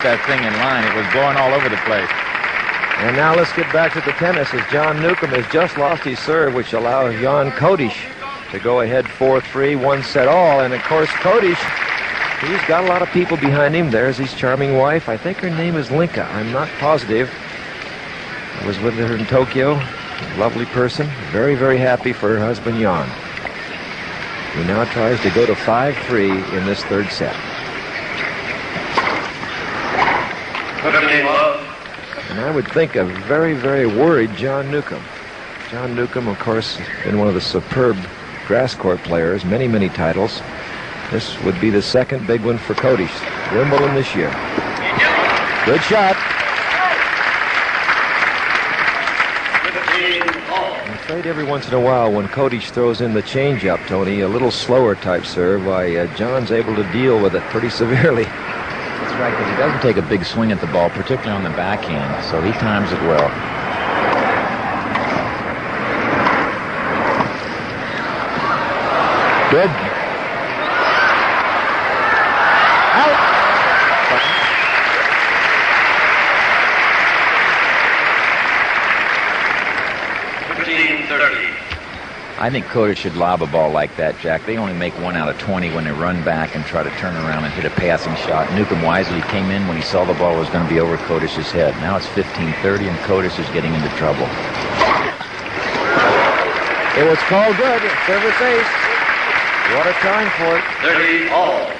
that thing in line. It was blowing all over the place. And now let's get back to the tennis as Jan Newcombe has just lost his serve, which allows Jan Kodes to go ahead 4-3, 1-set-all. And, of course, Kodes, he's got a lot of people behind him. There's his charming wife. I think her name is Linka. I'm not positive. I was with her in Tokyo. Lovely person. Very, very happy for her husband, Jan. He now tries to go to 5-3 in this third set. And I would think a very, very worried Jan Newcombe. Jan Newcombe, of course, has been one of the superb grass court players, many, many titles. This would be the second big one for Kodes. Wimbledon this year. Good shot. I'm afraid every once in a while when Kodes throws in the change-up, Tony, a little slower type serve, why John's able to deal with it pretty severely. That's right, because he doesn't take a big swing at the ball, particularly on the backhand, so he times it well. Good. Out. 15-30. I think Kodes should lob a ball like that, Jack. They only make 1 out of 20 when they run back and try to turn around and hit a passing shot. Newcombe wisely came in when he saw the ball was going to be over Kodes' head. Now it's 15-30, and Kodes is getting into trouble. It was called good. Service ace. What a time for it. 30-all.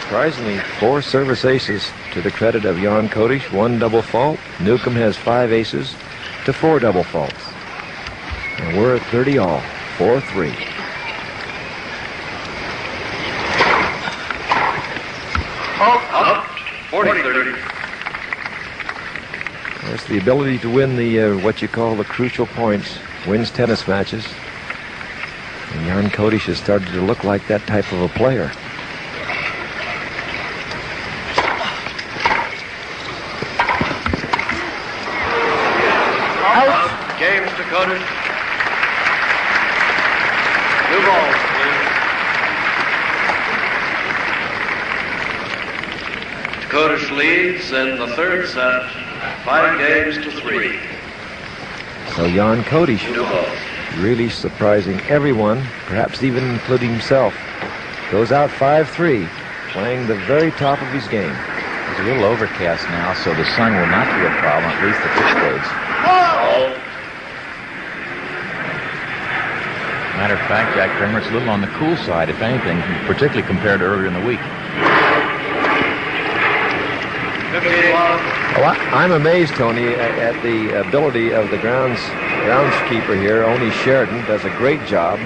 Surprisingly, 4 service aces to the credit of Jan Kodes. 1 double fault. Newcombe has 5 aces to 4 double faults. And we're at 30-all. 4-3. Up. 40-30. That's the ability to win the what you call the crucial points. Wins tennis matches. And Jan Kodes has started to look like that type of a player. Out. Games to Kodes. New balls, please. Kodes leads in the third set, 5-3. So Jan Kodes New balls. really surprising everyone, perhaps even including himself. Goes out 5-3, playing the very top of his game. It's a little overcast now, so the sun will not be a problem, at least at this stage. Matter of fact, Jack Kramer, it's a little on the cool side, if anything, particularly compared to earlier in the week. 15-1. Well, I'm amazed, Tony, at the ability of the groundskeeper here. Only Sheridan does a great job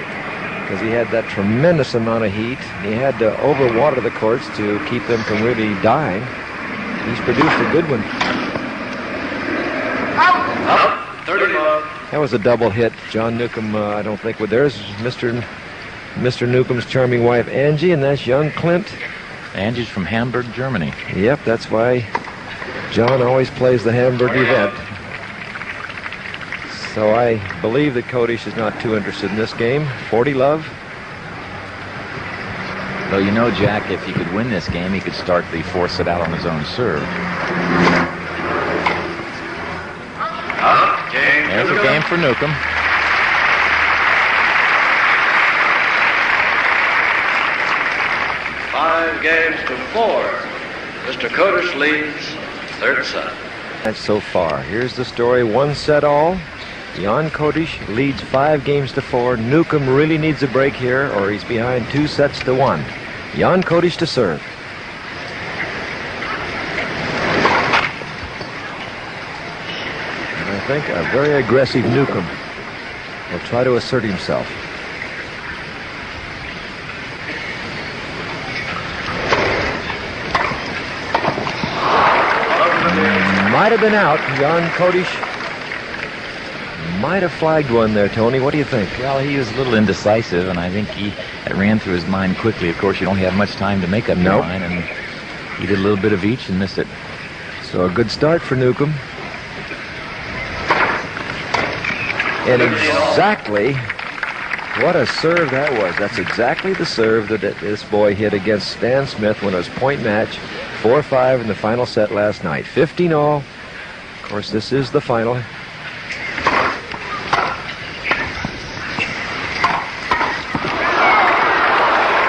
because he had that tremendous amount of heat. He had to overwater the courts to keep them from really dying. He's produced a good one. Up. 30-love. That was a double hit. Jan Newcombe, I don't think, there's Mr. Newcombe's charming wife, Angie, and that's young Clint. Angie's from Hamburg, Germany. Yep, that's why John always plays the Hamburg event. So I believe that Kodes is not too interested in this game. 40-love. Though, you know, Jack, if he could win this game, he could start the 4th set out on his own serve. There's a game for Newcombe. 5-4. Mr. Kodes leads third set. That's so far. Here's the story. 1-set-all. Jan Kodes leads 5-4. Newcombe really needs a break here, or he's behind 2-1. Jan Kodes to serve. And I think a very aggressive Newcombe will try to assert himself. Might have been out. Jan Kodes might have flagged one there, Tony. What do you think? Well, he was a little indecisive, and I think it ran through his mind quickly. Of course, you don't have much time to make up your mind, and he did a little bit of each and missed it. So a good start for Newcombe. And exactly what a serve that was. That's exactly the serve that this boy hit against Stan Smith when it was point match. 4-5 in the final set last night. 15-all. Of course, this is the final.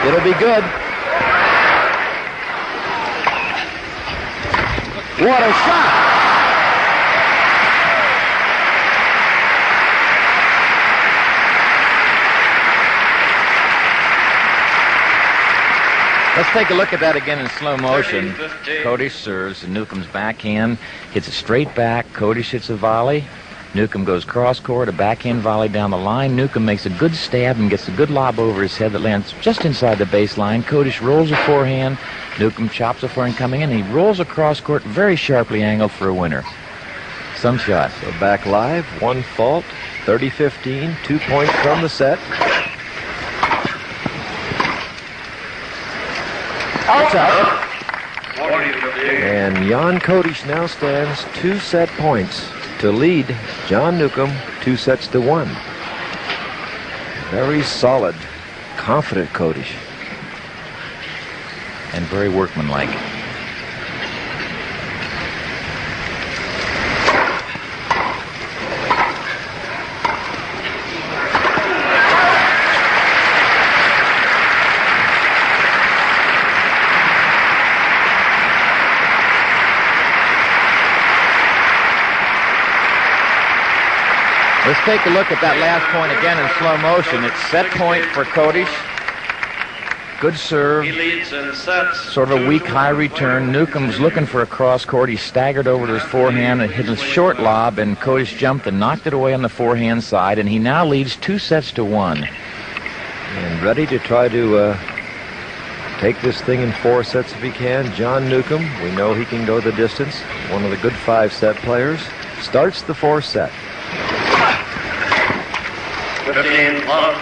It'll be good. What a shot! Let's take a look at that again in slow motion. Kodes serves, and Newcombe's backhand hits a straight back. Kodes hits a volley. Newcombe goes cross-court, a backhand volley down the line. Newcombe makes a good stab and gets a good lob over his head that lands just inside the baseline. Kodes rolls a forehand. Newcombe chops a forehand coming in. He rolls across court, very sharply angled for a winner. Some shot. So back live, one fault, 30-15, 2 points from the set. It's out. And Jan Kodes now stands 2 set points to lead John Newcombe 2-1. Very solid, confident Kodes. And very workmanlike. Let's take a look at that last point again in slow motion. It's set point for Kodes. Good serve. He leads in sets. Sort of a weak high return. Newcomb's looking for a cross court. He staggered over to his forehand and hit a short lob, and Kodes jumped and knocked it away on the forehand side, and he now leads 2-1. And ready to try to take this thing in 4 sets if he can. John Newcombe, we know he can go the distance. One of the good 5-set players. Starts the 4th set. 15 love.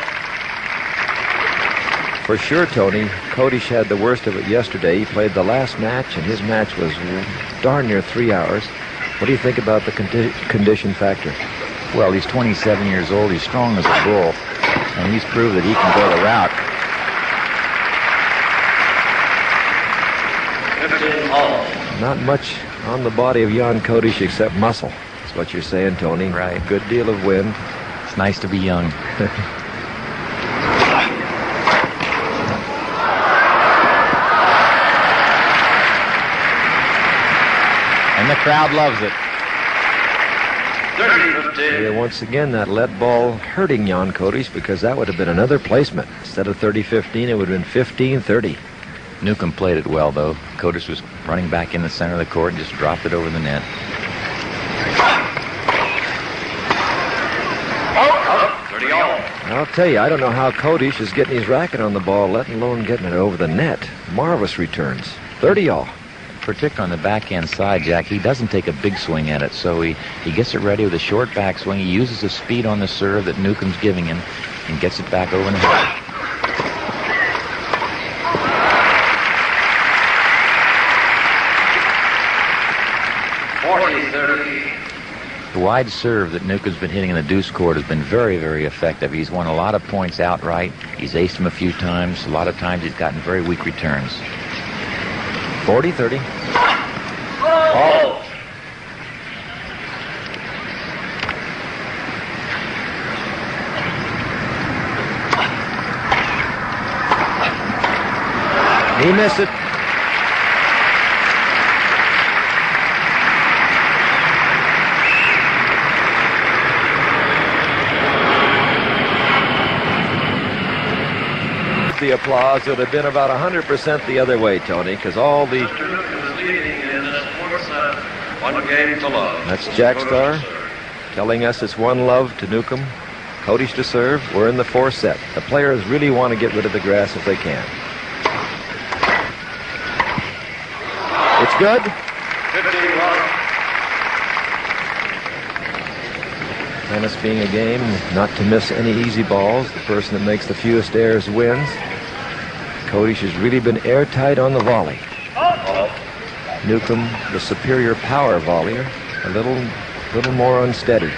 For sure, Tony, Kodes had the worst of it yesterday. He played the last match, and his match was darn near 3 hours. What do you think about the condition factor? Well, he's 27 years old. He's strong as a bull, and he's proved that he can go the route. 15 all. Not much on the body of Jan Kodes except muscle. That's what you're saying, Tony. Right. Good deal of wind. It's nice to be young. And the crowd loves it. 30-15. Yeah, once again, that lead ball hurting Jan Kodes because that would have been another placement. Instead of 30-15, it would have been 15-30. Newcombe played it well, though. Kodes was running back in the center of the court and just dropped it over the net. I'll tell you, I don't know how Kodes is getting his racket on the ball, let alone getting it over the net. Marvelous returns. 30-all. Particularly on the backhand side, Jack, he doesn't take a big swing at it, so he gets it ready with a short backswing. He uses the speed on the serve that Newcombe's giving him and gets it back over the net. The wide serve that Newcombe's been hitting in the deuce court has been very, very effective. He's won a lot of points outright. He's aced them a few times. A lot of times he's gotten very weak returns. 40-30. Oh. He missed it. The applause would have been about 100% the other way, Tony, because all the... Mr. Newcombe is leading in this 4th set. 1 game to love. That's Jack Starr telling us it's 1-love to Newcombe. Kodes to serve. We're in the 4th set. The players really want to get rid of the grass if they can. It's good. 15 love. Tennis being a game, not to miss any easy balls. The person that makes the fewest errors wins. Kodes has really been airtight on the volley. Newcombe, the superior power volleyer, a little more unsteady.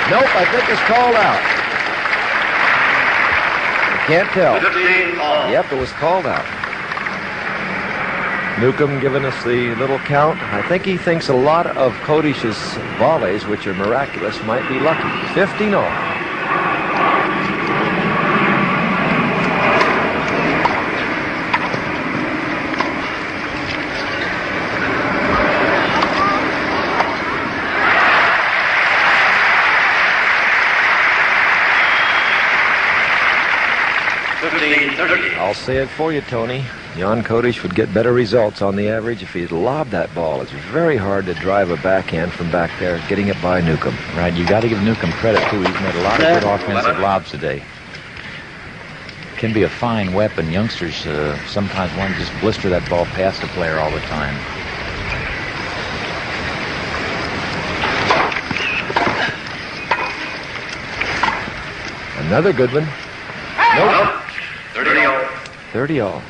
Nope, I think it's called out. I can't tell. 15 all. Yep, it was called out. Newcombe giving us the little count. I think he thinks a lot of Kodesh's volleys, which are miraculous, might be lucky. 15 all. I'll say it for you, Tony. Jan Kodes would get better results on the average if he'd lobbed that ball. It's very hard to drive a backhand from back there, getting it by Newcombe. Right, you got to give Newcombe credit, too. He's made a lot of good offensive lobs today. Can be a fine weapon. Youngsters sometimes want to just blister that ball past the player all the time. Another good one. Nope. 30 all. 30 all.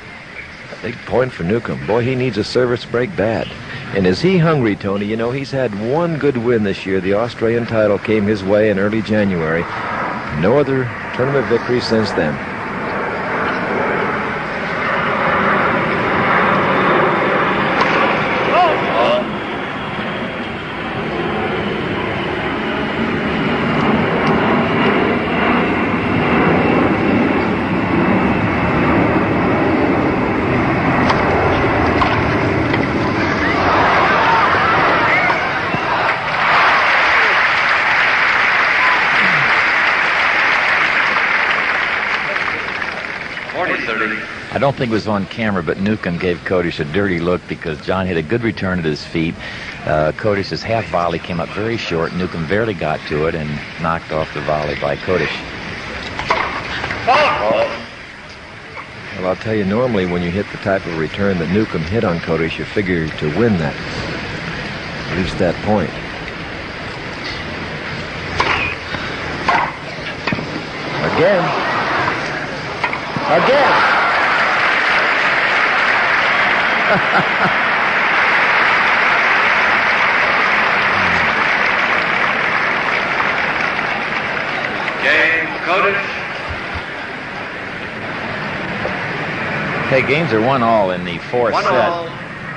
Big point for Newcombe. Boy, he needs a service break bad. And is he hungry, Tony? You know, he's had one good win this year. The Australian title came his way in early January. No other tournament victory since then. I don't think it was on camera, but Newcombe gave Kodes a dirty look because John hit a good return at his feet. Kodes's half volley came up very short. Newcombe barely got to it and knocked off the volley by Kodes. Well, I'll tell you, normally when you hit the type of return that Newcombe hit on Kodes, you figure to win that, at least that point. Again. Game Kodes. Okay, games are 1-all in the fourth One set. all.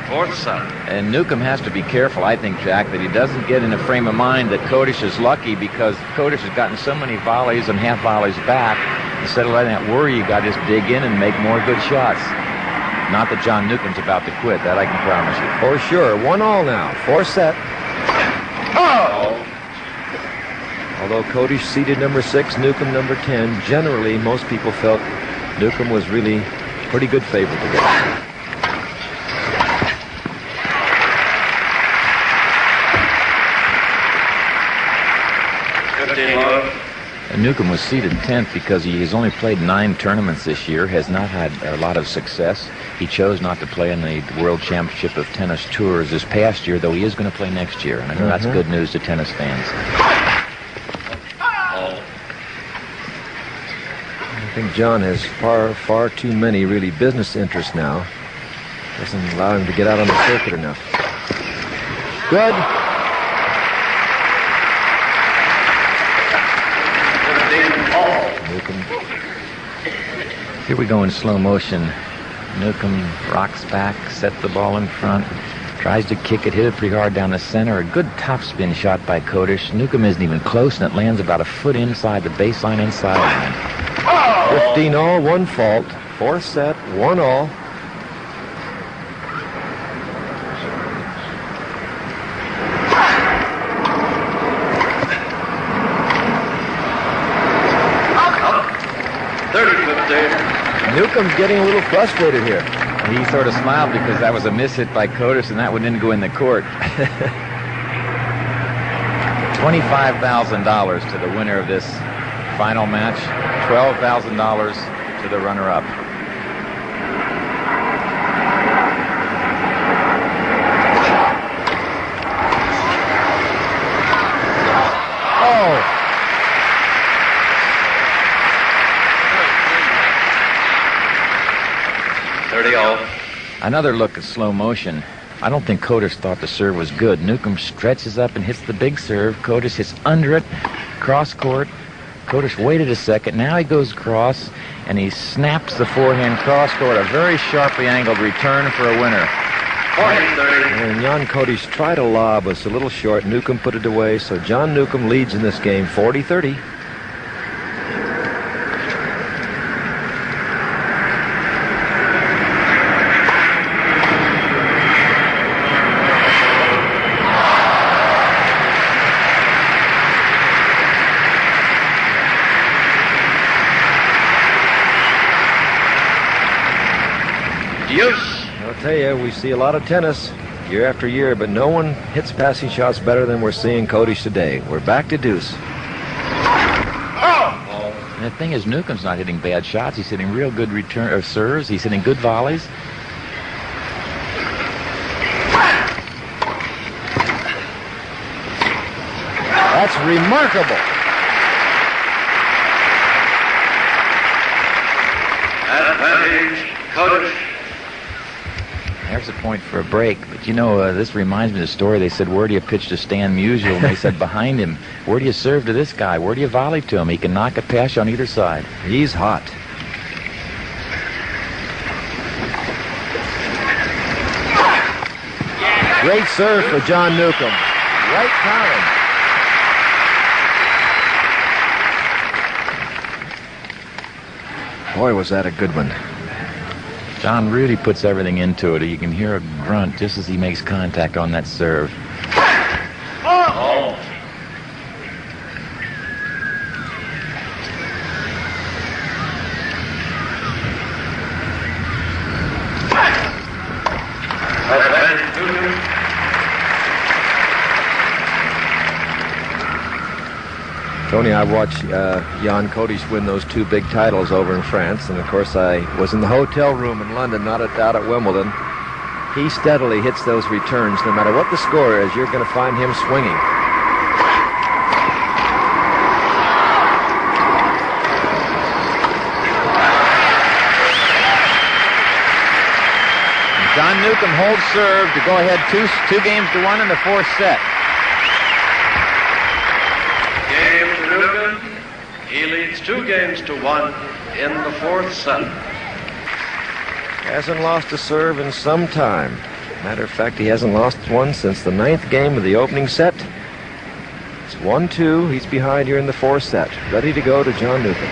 Fourth set. And Newcombe has to be careful, I think, Jack, that he doesn't get in a frame of mind that Kodes is lucky because Kodes has gotten so many volleys and half volleys back. Instead of letting that worry, you got to just dig in and make more good shots. Not that John Newcombe's about to quit. That I can promise you. For sure. 1-all now. Fourth set. Oh! Although Kodes seeded number 6, Newcombe number 10, generally most people felt Newcombe was really pretty good favorite today. And Newcombe was seeded 10th because he has only played 9 tournaments this year, has not had a lot of success. He chose not to play in the World Championship of Tennis Tours this past year, though he is going to play next year. And I know that's good news to tennis fans. I think John has far too many really business interests now. Doesn't allow him to get out on the circuit enough. Good. Here we go in slow motion. Newcombe rocks back, sets the ball in front, tries to kick it, hit it pretty hard down the center. A good topspin shot by Kodes. Newcombe isn't even close, and it lands about a foot inside the baseline inside line. 15-all, 1 fault. Fourth set, 1-all. Newcombe's getting a little frustrated here. He sort of smiled because that was a miss hit by Kodes, and that one didn't go in the court. $25,000 to the winner of this final match. $12,000 to the runner-up. Oh! Another look at slow motion. I don't think Kodes thought the serve was good. Newcombe stretches up and hits the big serve. Kodes hits under it, cross court. Kodes waited a second. Now he goes across, and he snaps the forehand cross court. A very sharply angled return for a winner. And Jan Kodes tried a lob, was a little short. Newcombe put it away, so John Newcombe leads in this game 40-30. I'll tell you, we see a lot of tennis year after year, but no one hits passing shots better than we're seeing Kodes today. We're back to deuce. And the thing is, Newcombe's not hitting bad shots. He's hitting real good return or serves. He's hitting good volleys. That's remarkable. Advantage, Kodes. There's a point for a break. But, you know, this reminds me of the story. They said, where do you pitch to Stan Musial? And they said, behind him. Where do you serve to this guy? Where do you volley to him? He can knock it past you on either side. He's hot. Great serve for John Newcombe. Right time. Boy, was that a good one. John really puts everything into it. You can hear a grunt just as he makes contact on that serve. Oh. Advantage, Newcombe. Tony, I watched Jan Kodes win those 2 big titles over in France, and of course I was in the hotel room in London, not out at Wimbledon. He steadily hits those returns. No matter what the score is, you're going to find him swinging. John Newcombe holds serve to go ahead 2-1 in the 4th set. Game to Newcombe. He leads 2-1 in the 4th set. Hasn't lost a serve in some time. Matter of fact, he hasn't lost one since the 9th game of the opening set. It's 1-2. He's behind here in the 4th set. Ready to go to John Newcombe.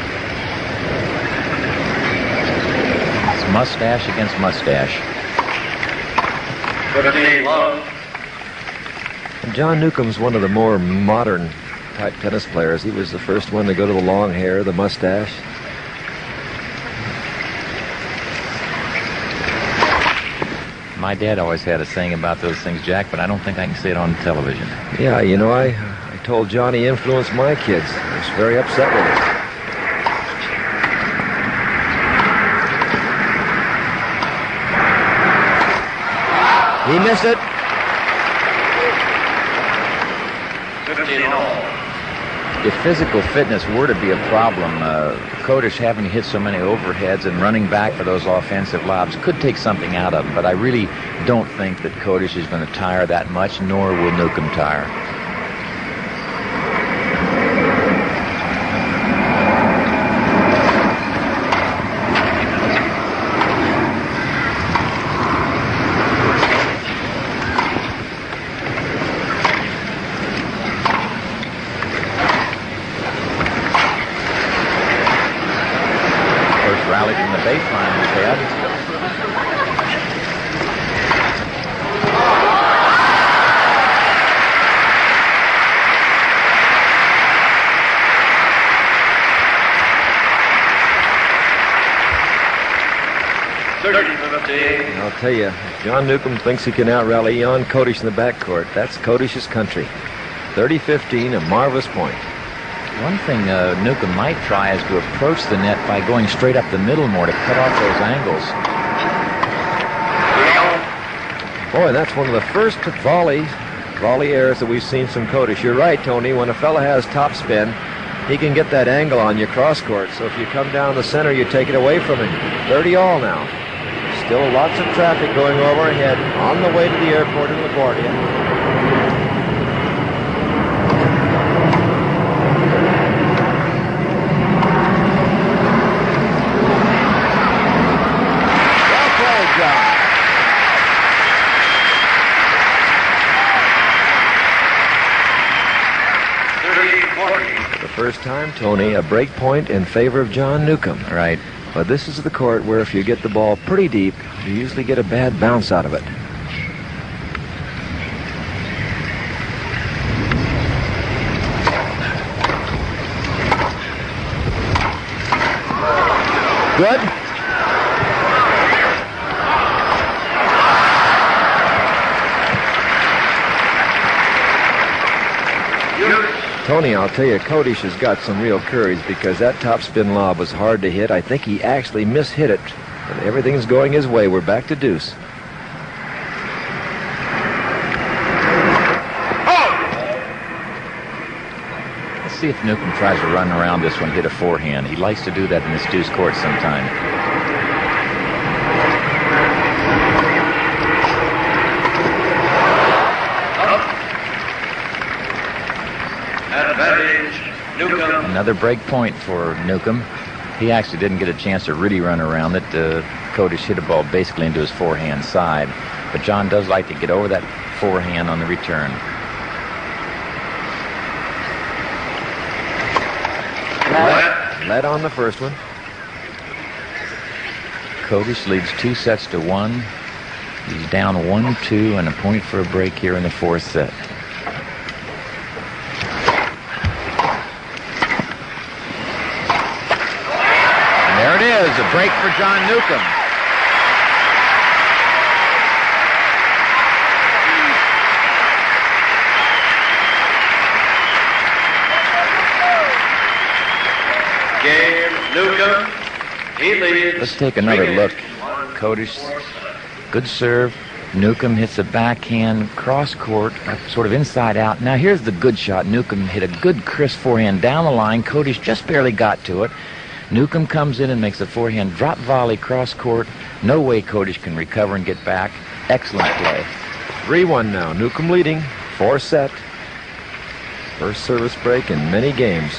It's mustache against mustache. 15 love. And John Newcombe's one of the more modern type tennis players. He was the first one to go to the long hair, the mustache. My dad always had a saying about those things, Jack, but I don't think I can say it on television. Yeah, you know, I told Johnny he influenced my kids. I was very upset with it. He missed it. 15 all. If physical fitness were to be a problem, Kodes having hit so many overheads and running back for those offensive lobs could take something out of him, but I really don't think that Kodes is going to tire that much, nor will Newcombe tire. Rally from the baseline we had. I'll tell you, John Newcombe thinks he can out-rally Jan Kodes in the backcourt. That's Kodes' country. 30-15, a marvelous point. One thing Newcombe might try is to approach the net by going straight up the middle more to cut off those angles. Boy, that's one of the first volley errors that we've seen from Kodes. You're right, Tony. When a fella has topspin, he can get that angle on you cross court. So if you come down the center, you take it away from him. 30 all now. Still lots of traffic going over ahead on the way to the airport in LaGuardia. First time, Tony, a break point in favor of John Newcombe. Right. But this is the court where if you get the ball pretty deep, you usually get a bad bounce out of it. Good. Tony, I'll tell you, Kodes has got some real courage because that topspin lob was hard to hit. I think he actually mishit it, but everything's going his way. We're back to deuce. Let's see if Newcombe tries to run around this one, hit a forehand. He likes to do that in this deuce court sometime. Another break point for Newcombe. He actually didn't get a chance to really run around it. Kodes hit a ball basically into his forehand side. But John does like to get over that forehand on the return. Led on the first one. Kodes leads 2-1. He's down 1-2 and a point for a break here in the fourth set. There it is, a break for John Newcombe. Game Newcombe. He leads. Let's take another look. Kodes, good serve. Newcombe hits a backhand cross court, sort of inside out. Now here's the good shot. Newcombe hit a good crisp forehand down the line. Kodes just barely got to it. Newcombe comes in and makes a forehand drop volley cross court. No way Kodes can recover and get back. Excellent play. 3-1 now. Newcombe leading. 4 set. First service break in many games.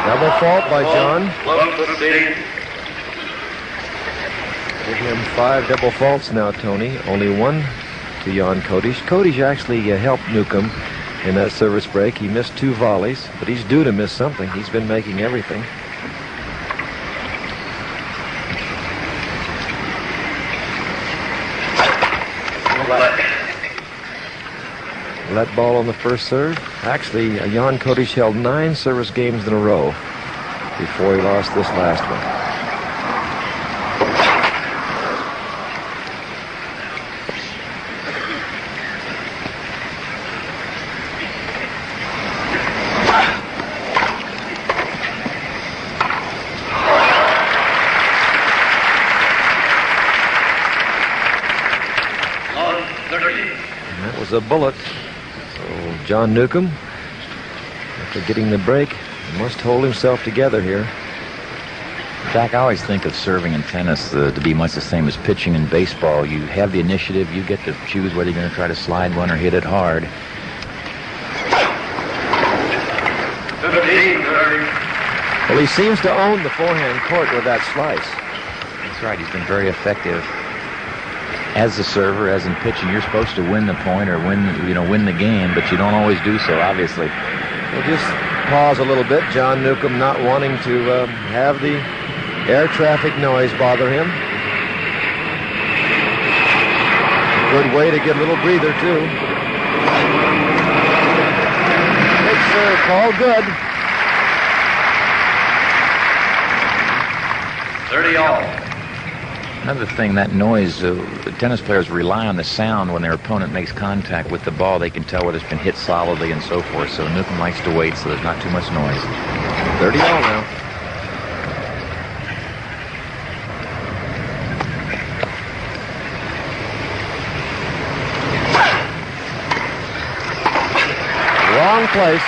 Double fault by John. Give him 5 double faults now, Tony. Only 1 to Jan Kodes. Kodes actually helped Newcombe in that service break. He missed 2 volleys, but he's due to miss something. He's been making everything. Let ball on the first serve. Actually, Jan Kodes held 9 service games in a row before he lost this last one. A bullet. So John Newcombe, after getting the break, must hold himself together here. Jack, I always think of serving in tennis to be much the same as pitching in baseball. You have the initiative. You get to choose whether you're going to try to slide one or hit it hard. Well, he seems to own the forehand court with that slice. That's right. He's been very effective. As a server, as in pitching, you're supposed to win the point or win the game, but you don't always do so, obviously. We'll just pause a little bit. John Newcombe not wanting to have the air traffic noise bother him. Good way to get a little breather, too. Big serve call, good. 30-all. Another thing, that noise, tennis players rely on the sound when their opponent makes contact with the ball. They can tell whether it's been hit solidly and so forth. So Newcombe likes to wait so there's not too much noise. 30-all now. Wrong place.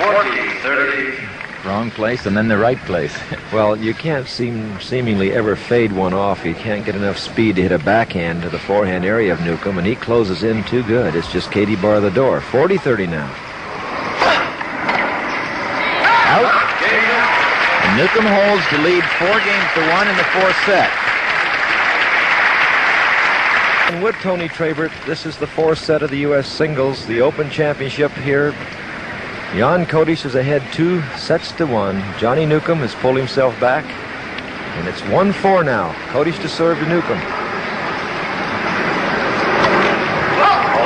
40-30. Wrong place and then the right place. Well, you can't seemingly ever fade one off. You can't get enough speed to hit a backhand to the forehand area of Newcombe, and he closes in too good. It's just Katie bar the door. 40-30 now. Out. And Newcombe holds to lead 4-1 in the fourth set. And with Tony Trabert, this is the fourth set of the U.S. singles, the Open Championship here. Jan Kodes is ahead 2-1. Johnny Newcombe has pulled himself back, and it's 1-4 now. Kodes to serve to Newcombe.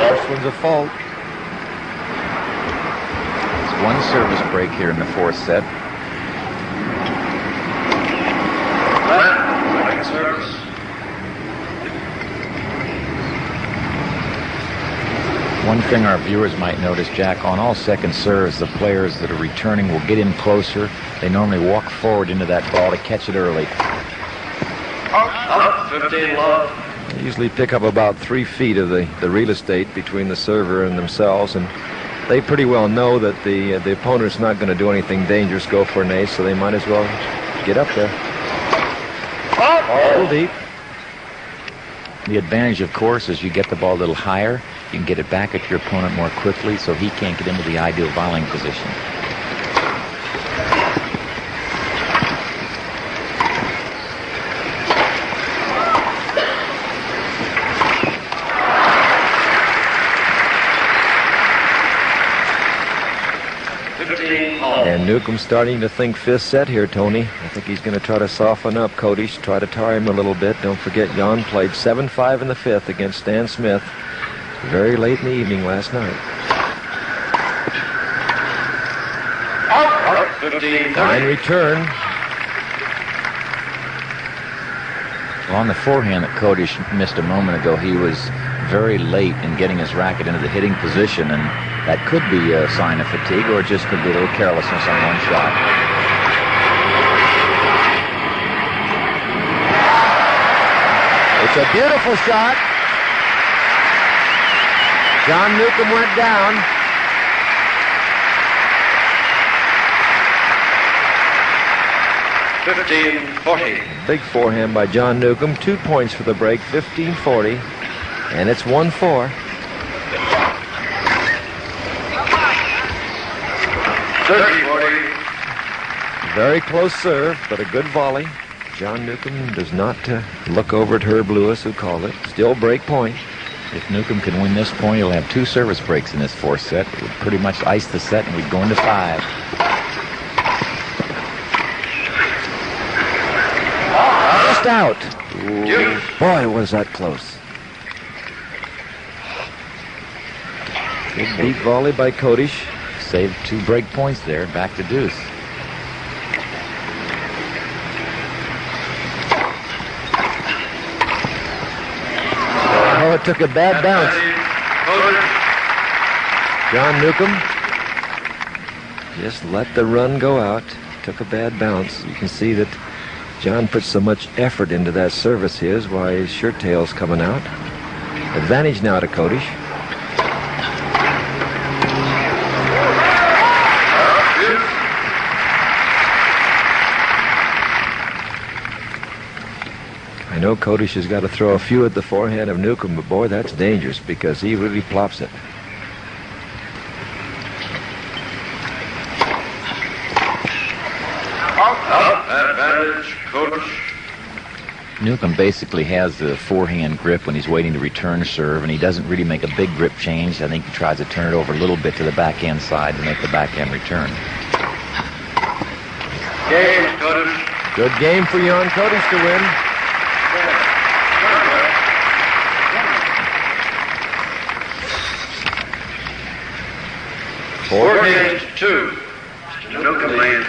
First one's a fault. It's one service break here in the fourth set. Second service. One thing our viewers might notice, Jack, on all second serves, the players that are returning will get in closer. They normally walk forward into that ball to catch it early. Up 15 love. They usually pick up about 3 feet of the real estate between the server and themselves, and they pretty well know that the opponent's not going to do anything dangerous, go for an ace, so they might as well get up there. A little deep. The advantage, of course, is you get the ball a little higher. You can get it back at your opponent more quickly, so he can't get into the ideal volleying position. And Newcombe starting to think fifth set here, Tony. I think he's going to try to soften up Kodes, try to tire him a little bit. Don't forget, Jan played 7-5 in the fifth against Stan Smith very late in the evening last night. Fine return. Well, on the forehand that Kodes missed a moment ago, he was very late in getting his racket into the hitting position, and that could be a sign of fatigue, or it just could be a little carelessness on one shot. It's a beautiful shot. John Newcombe went down. Big forehand by John Newcombe. 2 points for the break, 15-40. And it's 1-4. Very close serve, but a good volley. John Newcombe does not look over at Herb Lewis, who called it. Still break point. If Newcombe can win this point, he'll have 2 service breaks in this fourth set. It would pretty much ice the set, and we'd go into 5. Just out. Ooh, boy, was that close. Good deep volley by Kodes. Saved 2 break points there. Back to deuce. Oh, it took a bad bounce. John Newcombe just let the run go out. Took a bad bounce. You can see that John put so much effort into that service his, why his shirt tail's coming out. Advantage now to Kodes. I know Kodes has got to throw a few at the forehand of Newcombe, but boy, that's dangerous because he really plops it. Advantage, Kodes. Newcombe basically has the forehand grip when he's waiting to return serve, and he doesn't really make a big grip change. I think he tries to turn it over a little bit to the backhand side to make the backhand return. Game, Kodes. Good game for Jan Kodes to win. Four games to 2. Newcombe leads.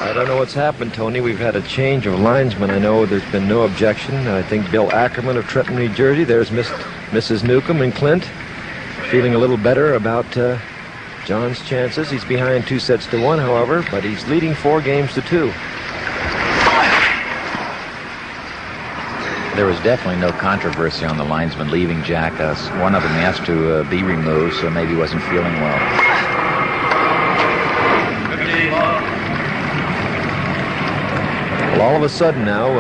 I don't know what's happened, Tony. We've had a change of linesmen. I know there's been no objection. I think Bill Ackerman of Trenton, New Jersey. There's Mrs. Newcombe and Clint feeling a little better about John's chances. He's behind 2-1, however, but he's leading 4 games to 2. There was definitely no controversy on the linesman leaving Jack. One of them asked to be removed, so maybe he wasn't feeling well. Well, all of a sudden now,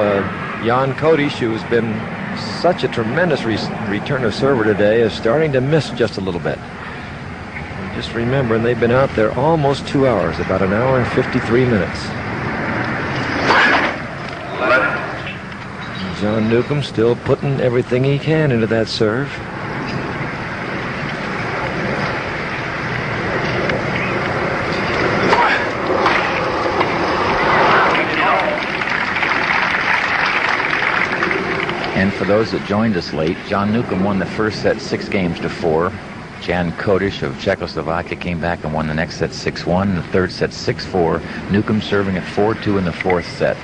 Jan Kodes, who's been such a tremendous returner server today, is starting to miss just a little bit. And just remember, they've been out there almost 2 hours, about an hour and 53 minutes. And John Newcombe still putting everything he can into that serve. And for those that joined us late, Jan Newcombe won the first set 6-4. Jan Kodes of Czechoslovakia came back and won the next set 6-1. The third set 6-4. Newcombe serving at 4-2 in the fourth set.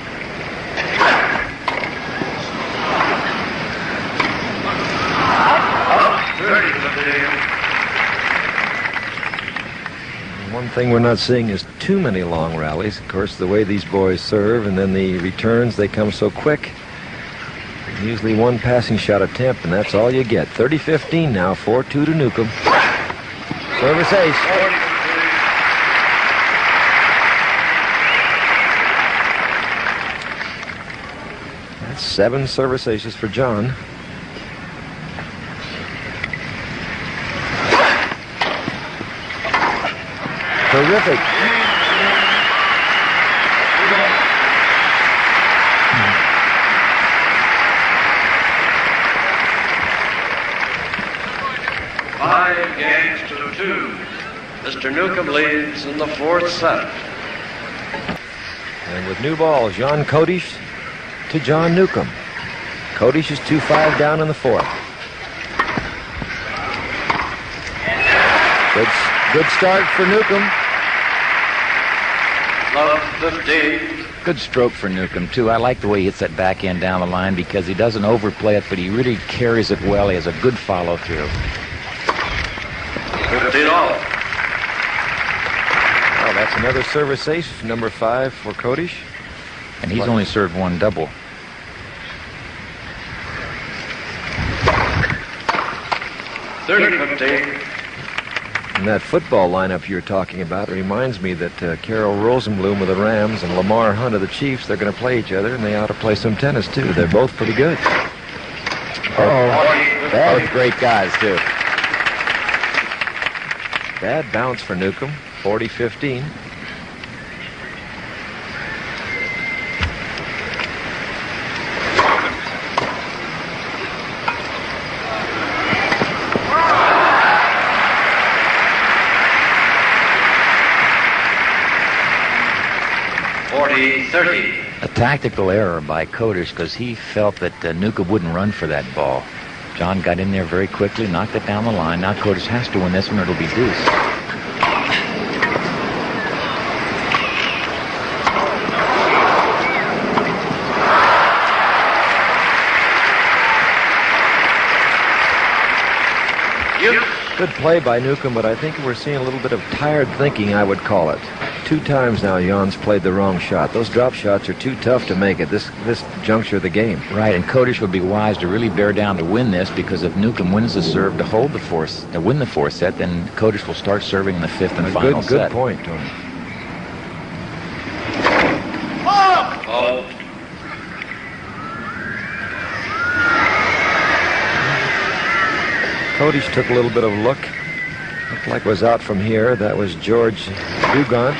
One thing we're not seeing is too many long rallies. Of course, the way these boys serve and then the returns, they come so quick. Usually one passing shot attempt, and that's all you get. 30-15 now, 4-2 to Newcombe. Service ace. That's 7 service aces for John. Terrific. Mr. Newcombe leads in the fourth set. And with new balls, Jan Kodes to John Newcombe. Kodes is 2-5 down in the fourth. Good start for Newcombe. Love 15. Good stroke for Newcombe, too. I like the way he hits that backhand down the line because he doesn't overplay it, but he really carries it well. He has a good follow-through. 15 all. Oh, that's another service ace, number 5 for Kodes. And he's only served one double. And that football lineup you're talking about reminds me that Carol Rosenblum of the Rams and Lamar Hunt of the Chiefs, they're going to play each other, and they ought to play some tennis, too. They're both pretty good. Both great guys, too. Bad bounce for Newcombe, 40-15. A tactical error by Kodes because he felt that Newcombe wouldn't run for that ball. John got in there very quickly, knocked it down the line. Now Kodes has to win this one or it'll be deuce. Good play by Newcombe, but I think we're seeing a little bit of tired thinking, I would call it. 2 times now Jan's played the wrong shot. Those drop shots are too tough to make at this juncture of the game. Right, and Kodes would be wise to really bear down to win this, because if Newcombe wins the serve to hold the fourth, to win the fourth set, then Kodes will start serving in the fifth and final set. Good point, Tony. Kodes took a little bit of a look. Looked like it was out from here. That was George Dugan.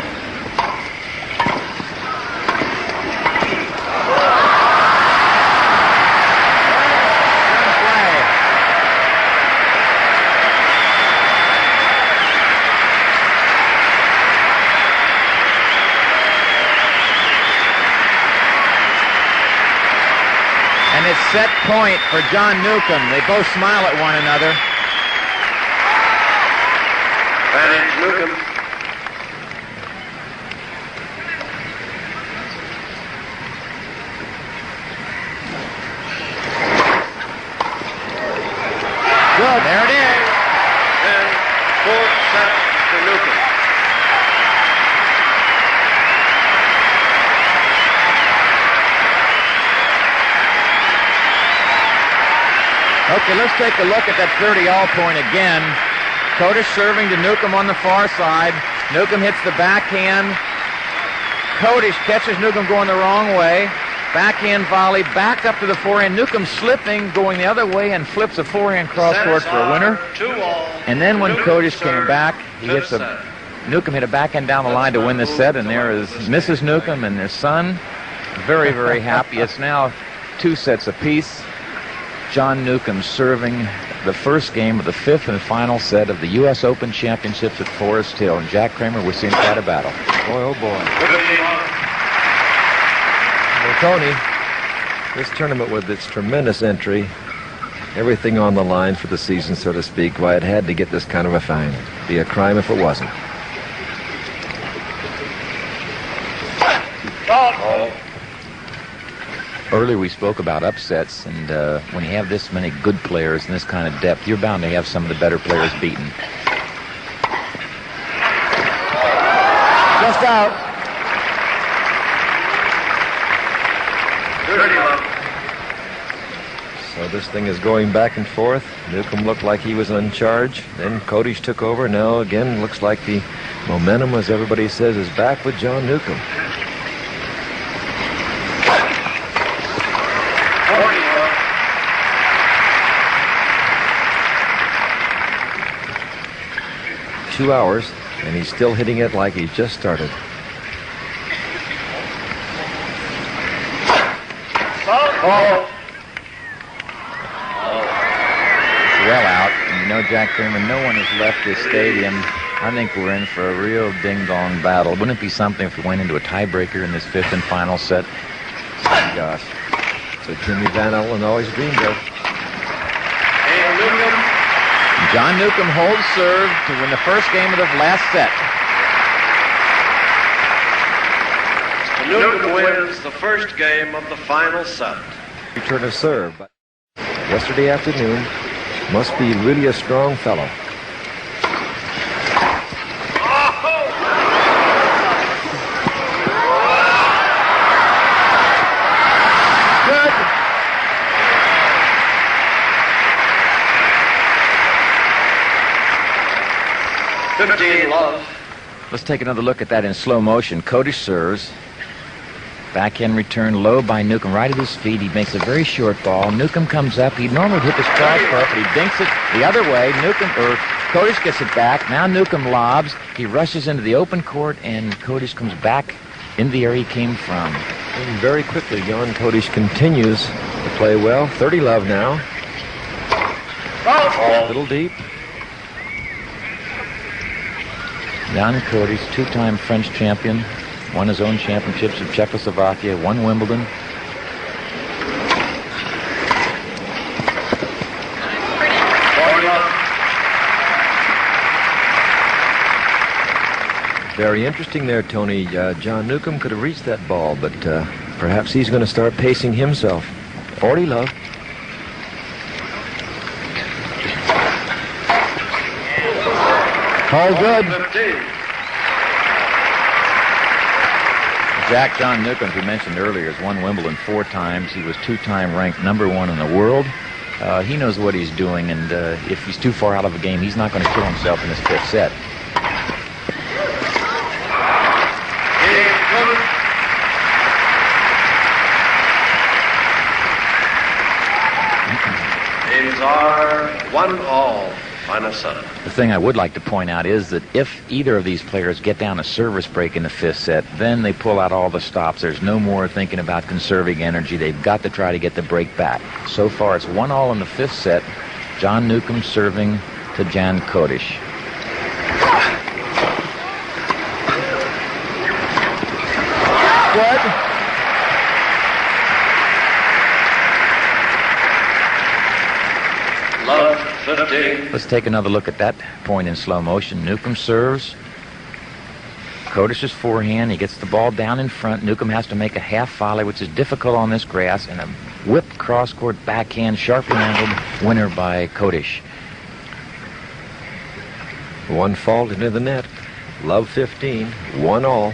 And it's set point for John Newcombe. They both smile at one another. Advantage Newcombe. Good. There it is. And fourth set for Newcombe. Okay, let's take a look at that 30-all point again. Kodes serving to Newcombe on the far side. Newcombe hits the backhand. Kodes catches Newcombe going the wrong way. Backhand volley, back up to the forehand. Newcombe slipping, going the other way, and flips a forehand cross court for a winner. 2-all. And then when Kodes came back, he hits Newcombe hit a backhand down the line to win the set, and there is Mrs. Newcombe and their son. Very, very happy. It's now 2 sets apiece. John Newcombe serving the first game of the 5th and final set of the U.S. Open Championships at Forest Hill. And Jack Kramer, we're seeing quite a battle. Boy, oh boy. Well, Tony, this tournament with its tremendous entry, everything on the line for the season, so to speak, why it had to get this kind of a final. Be a crime if it wasn't. Earlier we spoke about upsets, and when you have this many good players and this kind of depth, you're bound to have some of the better players beaten. Just out. 30-love. So this thing is going back and forth. Newcombe looked like he was in charge. Then Kodes took over. Now again looks like the momentum, as everybody says, is back with John Newcombe. 2 hours, and he's still hitting it like he just started. Well out. And you know, Jack Kramer, no one has left this stadium. I think we're in for a real ding-dong battle. Wouldn't it be something if we went into a tiebreaker in this 5th and final set? Oh, gosh. So Jimmy Van Allen always dreamed of. John Newcombe holds serve to win the first game of the last set. Newcombe wins the first game of the final set. Return of serve, but yesterday afternoon must be really a strong fellow. Good. 15-love. Let's take another look at that in slow motion. Kodes serves. Backhand return low by Newcombe, right at his feet. He makes a very short ball. Newcombe comes up. He normally hit this cross court, but he dinks it the other way. Kodes gets it back. Now Newcombe lobs. He rushes into the open court, and Kodes comes back in the area he came from. And very quickly, Jan Kodes continues to play well. 30-love now. A little deep. Jan Kodes, 2-time French champion, won his own championships in Czechoslovakia, won Wimbledon. Very interesting there, Tony. John Newcombe could have reached that ball, but perhaps he's going to start pacing himself. 40-love. All good. 15. Jack John Newcombe, who mentioned earlier, has won Wimbledon 4 times. He was 2-time ranked #1 in the world. He knows what he's doing, and if he's too far out of a game, he's not going to kill himself in this 5th set. Games are 1-all. Final set. The thing I would like to point out is that if either of these players get down a service break in the 5th set, then they pull out all the stops. There's no more thinking about conserving energy. They've got to try to get the break back. So far, it's 1-all in the 5th set. John Newcombe serving to Jan Kodes. Good. Love 15. Let's take another look at that point in slow motion. Newcombe serves. Kodes' forehand. He gets the ball down in front. Newcombe has to make a half volley, which is difficult on this grass, and a whipped cross-court backhand, sharply angled winner by Kodes. One fault into the net. Love 15. 1-all.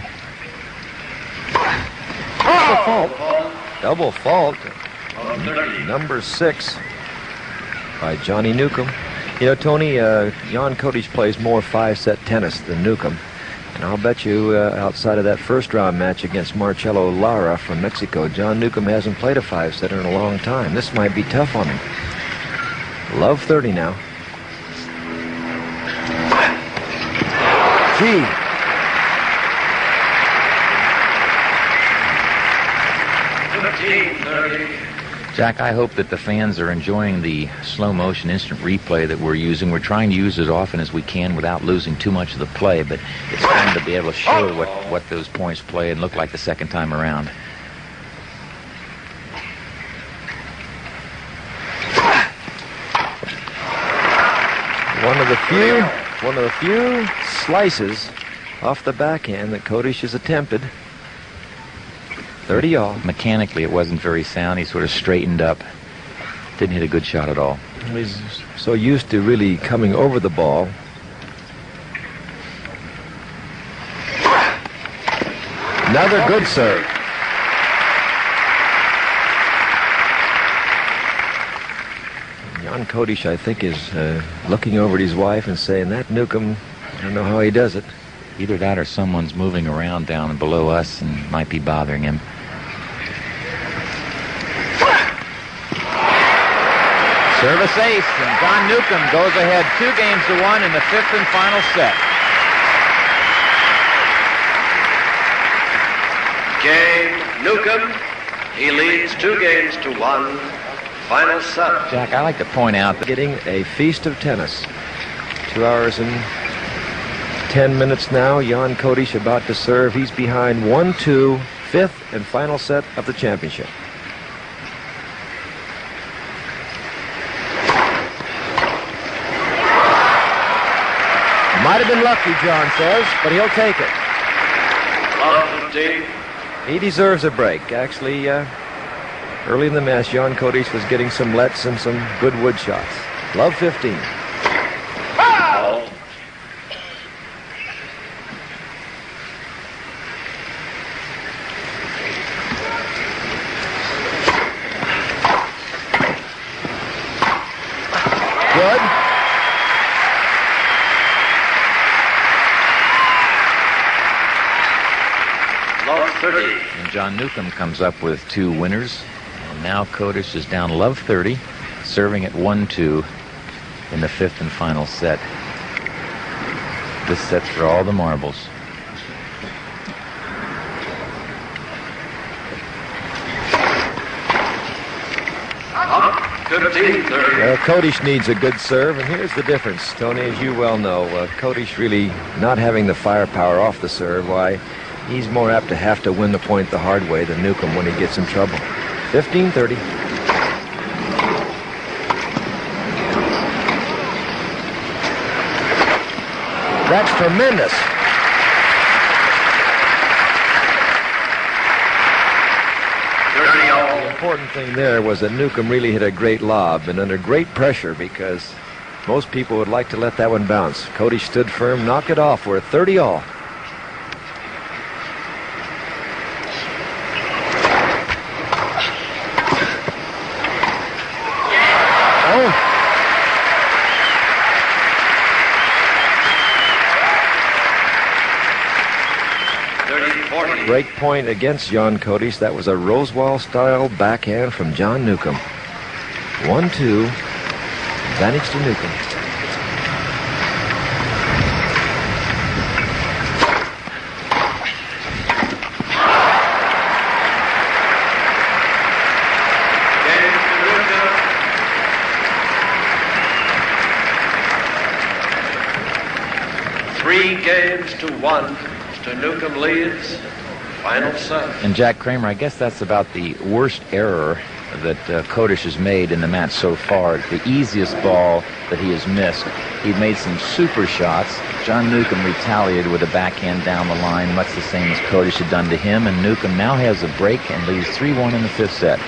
Double fault. Double fault. Number 6 by Johnny Newcombe. You know, Tony, Jan Kodes plays more 5-set tennis than Newcombe. And I'll bet you outside of that first-round match against Marcelo Lara from Mexico, John Newcombe hasn't played a 5-setter in a long time. This might be tough on him. Love 30 now. Gee. Jack, I hope that the fans are enjoying the slow motion instant replay that we're using. We're trying to use it as often as we can without losing too much of the play, but it's fun to be able to show what those points play and look like the second time around. One of the few slices off the backhand that Kodes has attempted. 30 all. Mechanically, it wasn't very sound. He sort of straightened up. Didn't hit a good shot at all. He's so used to really coming over the ball. Another good serve. Jan Kodes, I think, is looking over at his wife and saying, that Newcombe, I don't know how he does it. Either that or someone's moving around down below us and might be bothering him. Service ace, and John Newcombe goes ahead 2-1 in the 5th and final set. Game Newcombe. He leads 2-1. Final set. Jack, I like to point out that Getting a feast of tennis. 2 hours and 10 minutes now. Jan Kodes about to serve. He's behind 1-2, 5th and final set of the championship. Might have been lucky, John says, but he'll take it. Love 15. He deserves a break. Actually, early in the match, Jan Kodes was getting some lets and some good wood shots. Love 15. Foul. Good. Love 30. and John Newcombe comes up with 2 winners. And now Kodes is down love 30, serving at 1-2 in the 5th and final set. This set's for all the marbles. Up 15-30. Kodes needs a good serve, and here's the difference, Tony, as you well know. Kodes really not having the firepower off the serve, why, he's more apt to have to win the point the hard way than Newcombe when he gets in trouble. 15-30. That's tremendous. The important thing there was that Newcombe really hit a great lob and under great pressure, because most people would like to let that one bounce. Kodes stood firm, knocked it off. We're 30 all. Break point against Jan Kodes. That was a Rosewall-style backhand from John Newcombe. 1-2. Advantage to Newcombe. Three games to 1. Mr. Newcombe leads. Final set. And Jack Kramer, I guess that's about the worst error that Kodes has made in the match so far. The easiest ball that he has missed. He made some super shots. John Newcombe retaliated with a backhand down the line, much the same as Kodes had done to him. And Newcombe now has a break and leads 3-1 in the 5th set.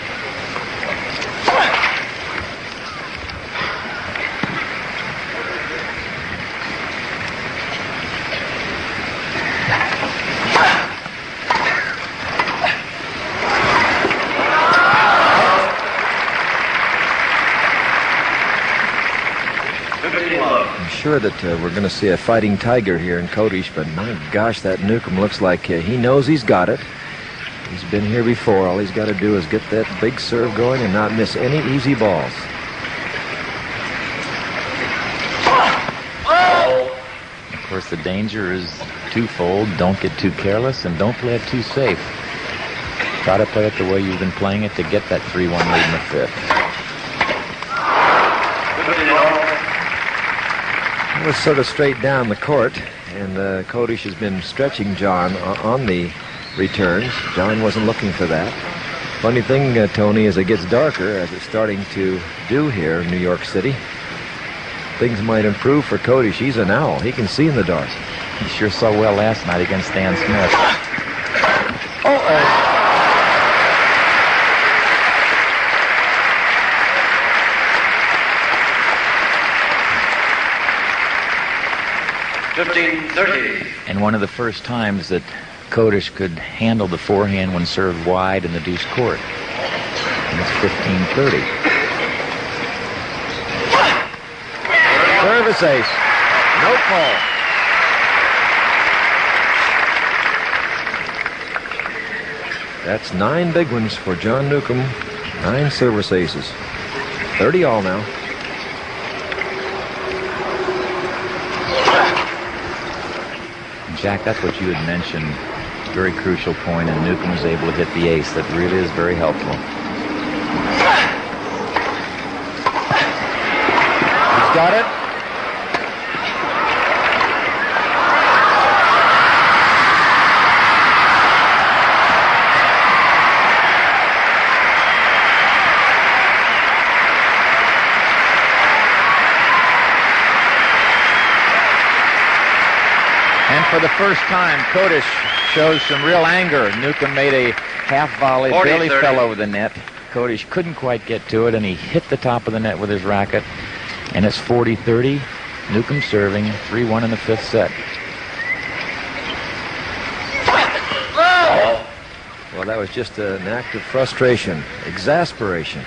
15 love. I'm sure that we're going to see a fighting tiger here in Kodes, but my gosh, that Newcombe looks like he knows he's got it. He's been here before. All he's got to do is get that big serve going and not miss any easy balls. Of course, the danger is twofold. Don't get too careless and don't play it too safe. Try to play it the way you've been playing it to get that 3-1 lead in the fifth. It was sort of straight down the court, and Kodes has been stretching John on the returns. John wasn't looking for that. Funny thing, Tony, as it gets darker, as it's starting to do here in New York City, things might improve for Kodes. He's an owl. He can see in the dark. He sure saw well last night against Stan Smith. Uh-oh. 15-30. And one of the first times that Kodes could handle the forehand when served wide in the deuce court. And it's 15-30. Service ace. No call. That's 9 big ones for John Newcombe. 9 service aces. 30 all now. Jack, that's what you had mentioned. Very crucial point, and Newcombe was able to hit the ace. That really is very helpful. He's got it. For the first time, Kodes shows some real anger. Newcombe made a half volley, barely fell over the net. Kodes couldn't quite get to it, and he hit the top of the net with his racket. And it's 40-30. Newcombe serving, 3-1 in the fifth set. Well, that was just an act of frustration, exasperation.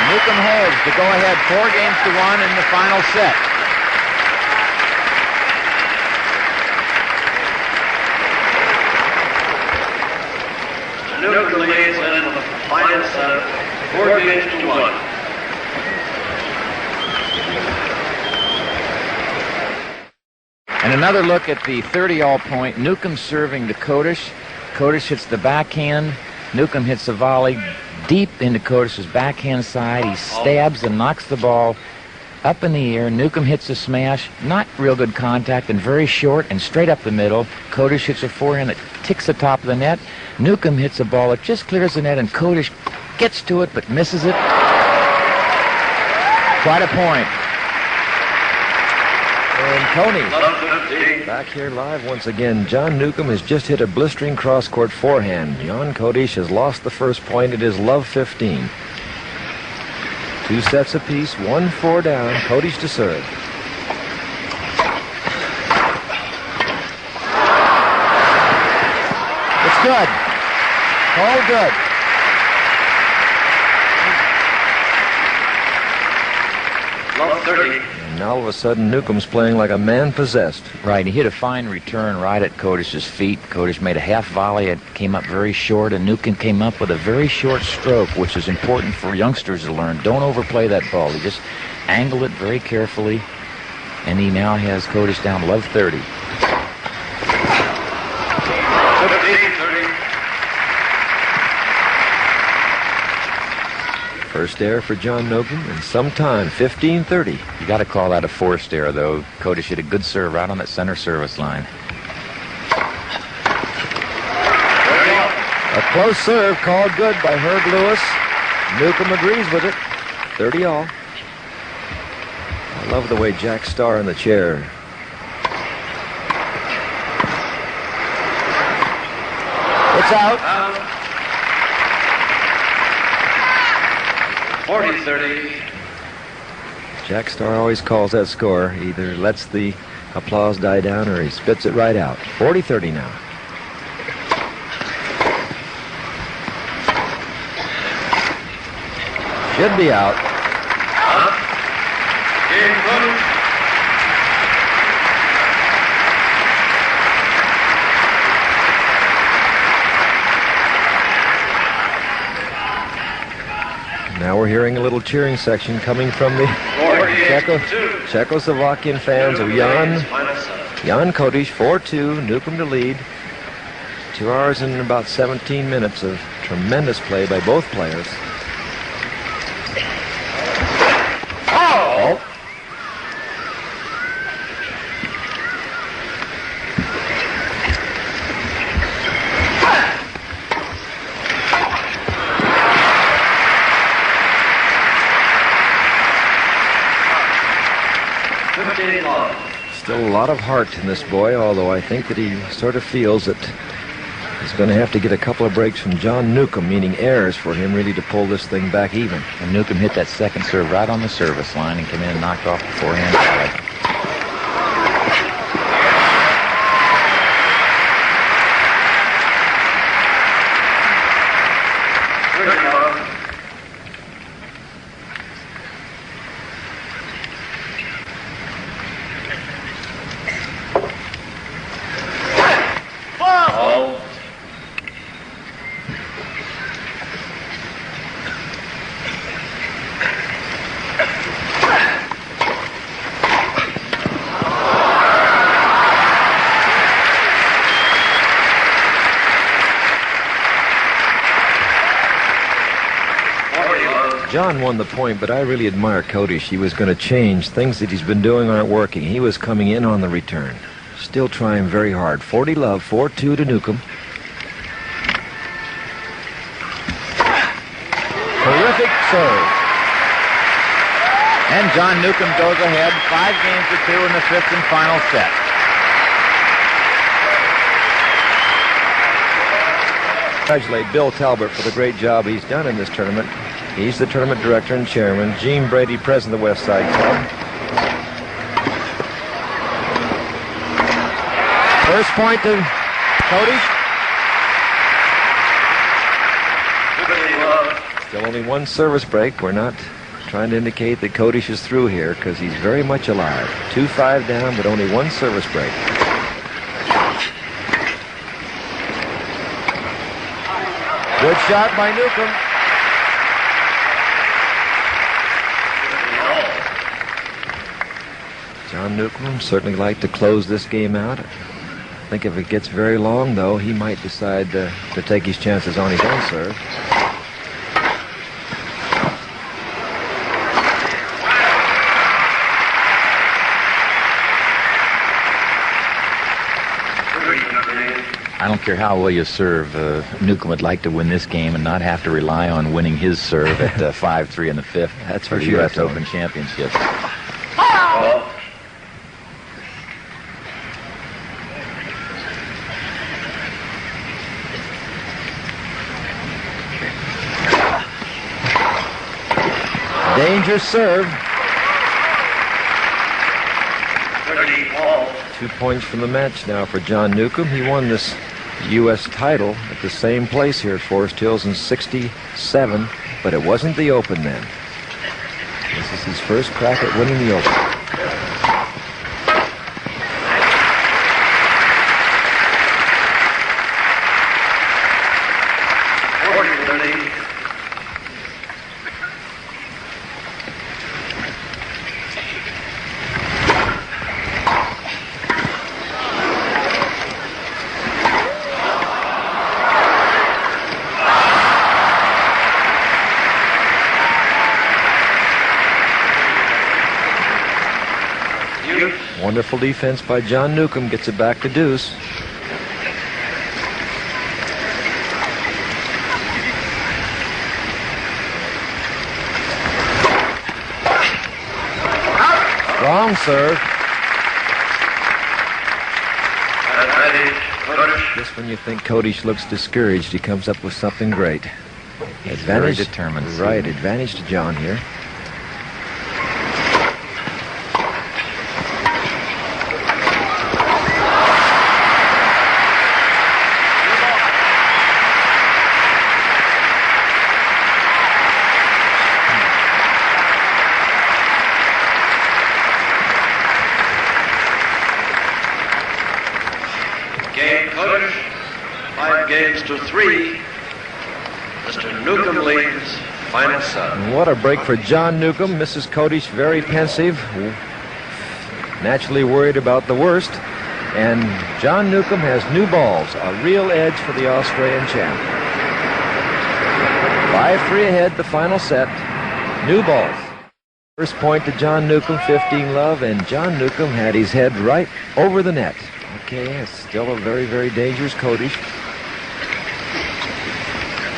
Newcombe holds to go ahead 4-1 in the final set. Newcombe leads in the final set, 4-1. And another look at the 30-all point. Newcombe serving to Kodes. Kodes hits the backhand. Newcombe hits a volley deep into Kodes' backhand side. He stabs and knocks the ball up in the air. Newcombe hits a smash. Not real good contact and very short and straight up the middle. Kodes hits a forehand that ticks the top of the net. Newcombe hits a ball that just clears the net, and Kodes gets to it but misses it. Quite a point. And Tony, back here live once again. John Newcombe has just hit a blistering cross-court forehand. Jan Kodes has lost the first point. It is love 15. 2 sets apiece, 1-4 down. Kodes to serve. It's good. All good. Love 30. And now all of a sudden Newcombe's playing like a man possessed. Right, he hit a fine return right at Kodes' feet. Kodes made a half volley. It came up very short, and Newcombe came up with a very short stroke, which is important for youngsters to learn. Don't overplay that ball. He just angled it very carefully, and he now has Kodes down love 30. 15-30. First error for John Newcombe in some time, 15-30. You got to call that a forced error, though. Kodes hit a good serve right on that center service line. A close serve called good by Herb Lewis. Newcombe agrees with it. 30 all. I love the way Jack Starr in the chair. It's out. 40-30. Jack Starr always calls that score. He either lets the applause die down or he spits it right out. 40-30 now. Should be out. Game closed. Now we're hearing a little cheering section coming from the Czechoslovakian fans of Jan Kodes, 4-2, Newcombe to lead. 2 hours and about 17 minutes of tremendous play by both players. Oh! Still a lot of heart in this boy, although I think that he sort of feels that he's going to have to get a couple of breaks from John Newcombe, meaning errors, for him really to pull this thing back even. And Newcombe hit that second serve right on the service line and came in and knocked off the forehand side. John won the point, but I really admire Kodes. He was going to change. Things that he's been doing aren't working. He was coming in on the return. Still trying very hard. 40 love, 4-2 to Newcombe. Terrific serve. And John Newcombe goes ahead 5-2 in the 5th and final set. Congratulate Bill Talbot for the great job he's done in this tournament. He's the tournament director and chairman. Gene Brady, president of the West Side Club. First point to Kodes. Still only one service break. We're not trying to indicate that Kodes is through here because he's very much alive. 2-5 down, but only one service break. Good shot by Newcombe. John Newcombe certainly like to close this game out. I think if it gets very long, though, he might decide to take his chances on his own serve. I don't care how well you serve. Newcombe would like to win this game and not have to rely on winning his serve at 5-3 in the 5th. That's for for the sure. U.S. Open Championship. Dangerous serve. 2 points from the match now for John Newcombe. He won this U.S. title at the same place here at Forest Hills in '67, but it wasn't the Open then. This is his first crack at winning the Open. Wonderful defense by John Newcombe. Gets it back to deuce. Strong serve. Just when you think Kodes looks discouraged, he comes up with something great. He's very determined. Right, advantage to John here. to 3. Mr. Newcombe leads final set. And what a break for John Newcombe. Mrs. Kodes very pensive, naturally worried about the worst. And John Newcombe has new balls, a real edge for the Australian champ. 5-3 ahead, the final set. New balls. First point to John Newcombe, 15 love, and John Newcombe had his head right over the net. Okay, it's still a very, very dangerous Kodes.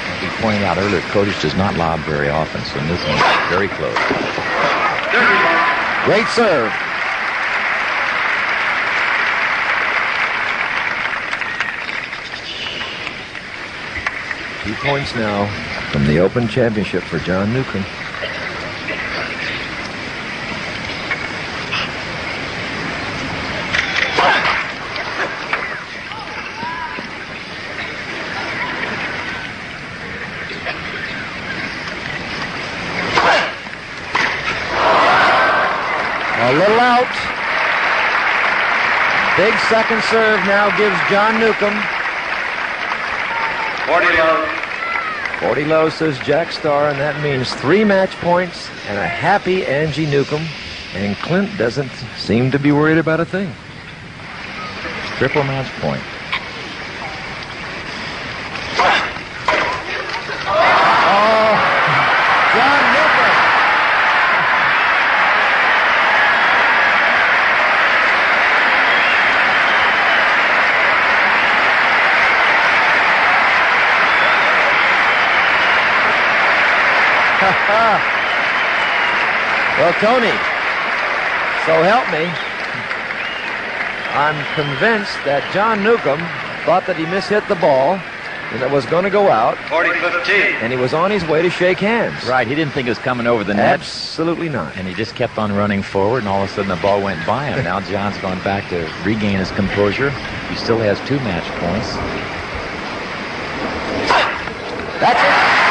As we pointed out earlier, Kodes does not lob very often, so Newcombe is very close. Great serve. Two points now from the Open Championship for John Newcombe. A little out. Big second serve now gives John Newcombe 40 love. 40 low, says Jack Starr, and that means 3 match points and a happy Angie Newcombe. And Clint doesn't seem to be worried about a thing. Triple match point. Oh, John Newcombe. Well, Tony, so help me. I'm convinced that John Newcombe thought that he mishit the ball and it was going to go out. 40-15. And he was on his way to shake hands. Right, he didn't think it was coming over the net. Absolutely not. And he just kept on running forward, and all of a sudden the ball went by him. Now John's gone back to regain his composure. He still has 2 match points. That's it.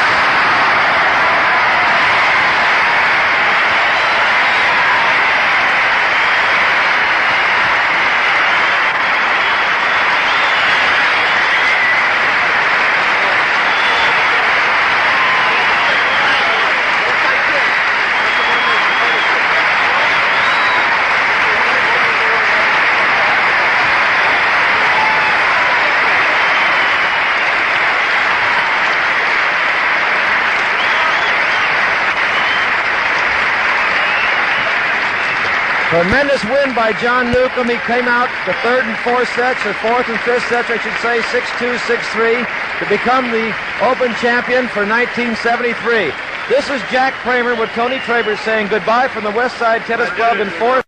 Tremendous win by John Newcombe. He came out the 3rd and 4th sets, or 4th and 5th sets, I should say, 6-2, 6-3, to become the Open champion for 1973. This is Jack Kramer with Tony Traber saying goodbye from the West Side Tennis Club in 4th.